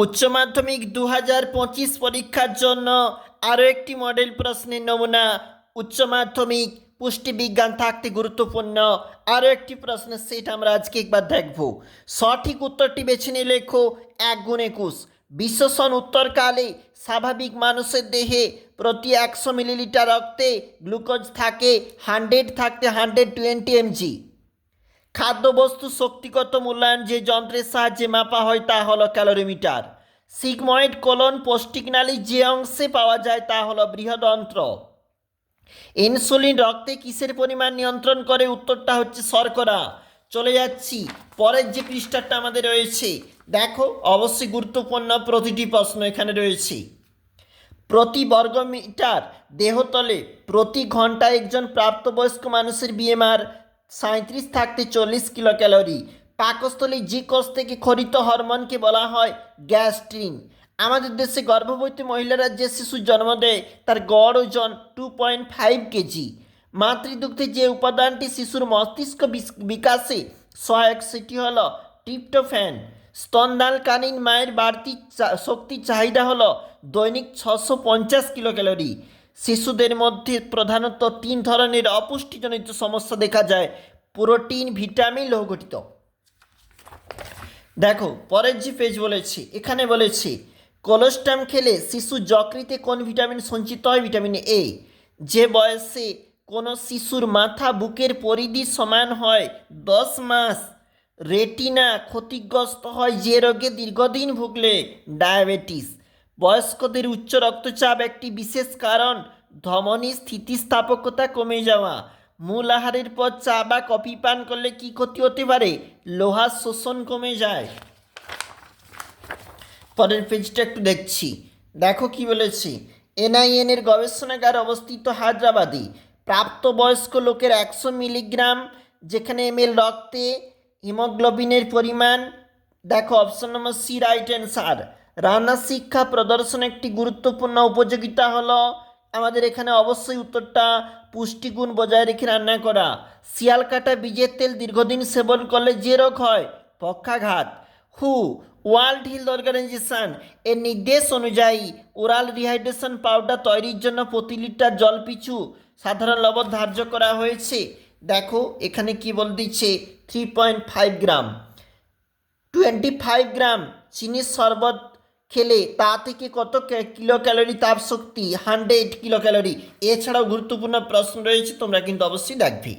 উচ্চ মাধ্যমিক 2025 পরীক্ষার জন্য আরও একটি মডেল প্রশ্নের নমুনা। উচ্চ মাধ্যমিক পুষ্টিবিজ্ঞান থাকতে গুরুত্বপূর্ণ আরও একটি প্রশ্নের সেট আমরা আজকে একবার দেখব। সঠিক উত্তরটি বেছে নিয়ে লেখো 1 × 21। বিশ্বসন উত্তরকালে স্বাভাবিক মানুষের দেহে প্রতি 100 মিলিলিটার রক্তে গ্লুকোজ থাকে 120 mg। খাদ্যবস্তু শক্তিগত মূল্যায়ন যে যন্ত্রের সাহায্যে মাপা হয় তা হলো ক্যালোরিমিটার। সিগময়েড কোলন পৌষ্টিকনালী যে অংশে পাওয়া যায় তা হলো বৃহদন্ত্র। ইনসুলিন রক্তে কিসের পরিমাণ নিয়ন্ত্রণ করে? উত্তরটা হচ্ছে শর্করা। চলে যাচ্ছি পরের যে পৃষ্ঠাটা আমাদের রয়েছে, দেখো অবশ্যই গুরুত্বপূর্ণ প্রতিটি প্রশ্ন এখানে রয়েছে। প্রতি বর্গমিটার দেহতলে প্রতি ঘন্টায় একজন প্রাপ্তবয়স্ক মানুষের বিএমআর 37 থাকতে 40 কিলো ক্যালোরি। পাকস্থলী যে কোষ থেকে খরিত হরমোনকে বলা হয় গ্যাস্ট্রিন। আমাদের দেশে গর্ভবতী মহিলারা যে শিশু জন্ম দেয় তার গড় ওজন 2.5 কেজি। মাতৃদুগ্ধে যে উপাদানটি শিশুর মস্তিষ্ক বিকাশে সহায়ক সেটি হলো ট্রিপ্টোফ্যান। স্তনদানকালীন মায়ের বাড়তি শক্তির চাহিদা হলো দৈনিক 650 কিলো ক্যালোরি। শিশুদের মধ্যে প্রধানত 3 ধরনের অপুষ্টিজনিত সমস্যা দেখা যায়: প্রোটিন, ভিটামিন, লৌহ গঠিত। দেখো পরের যে পেজ বলেছে, এখানে বলেছে কোলোস্টাম খেলে শিশু যকৃতে কোন ভিটামিন সঞ্চিত হয়? Vitamin A. যে বয়সে কোনো শিশুর মাথা বুকের পরিধি সমান হয় 10 মাস, রেটিনা ক্ষতিগ্রস্ত হয় যে রোগে দীর্ঘদিন ভুগলে? ডায়াবেটিস। বয়স্কদের উচ্চ রক্তচাপ একটি বিশেষ কারণ, ধমনী স্থিতিস্থাপকতা কমে যাওয়া। মূল আহারের পর চা বা কফি পান করলে কি ক্ষতি হতে পারে? লোহার শোষণ কমে যায়। পরের পেজটা একটু দেখছি, দেখো কি বলেছি। এনআইএন এর গবেষণাগার অবস্থিত হায়দ্রাবাদে। প্রাপ্তবয়স্ক লোকের 100 মিলিগ্রাম যেখানে ml রক্তে হিমোগ্লোবিনের পরিমাণ, দেখো option number C right answer. রান্না শিক্ষা প্রদর্শন একটি গুরুত্বপূর্ণ উপযোগিতা হলো, আমাদের এখানে অবশ্যই উত্তরটা পুষ্টিগুণ বজায় রেখে রান্না করা। শিয়াল কাটা বীজের তেল দীর্ঘদিন সেবন করলে যে রোগ হয়? পক্ষাঘাত। হু ওয়ার্ল্ড হেলথ অর্গানাইজেশন এর নির্দেশ অনুযায়ী ওরাল রিহাইড্রেশন পাউডার তৈরির জন্য প্রতি লিটার জল পিছু সাধারণ লবণ ধার্য করা হয়েছে। দেখো এখানে কি বল দিচ্ছে, 3.5 গ্রাম। 25 গ্রাম চিনির শরবত খেলে তা থেকে কত কিলো ক্যালোরি তাপ শক্তি? 100 কিলো ক্যালোরি। এছাড়াও গুরুত্বপূর্ণ প্রশ্ন রয়েছে, তোমরা কিন্তু অবশ্যই দেখবে।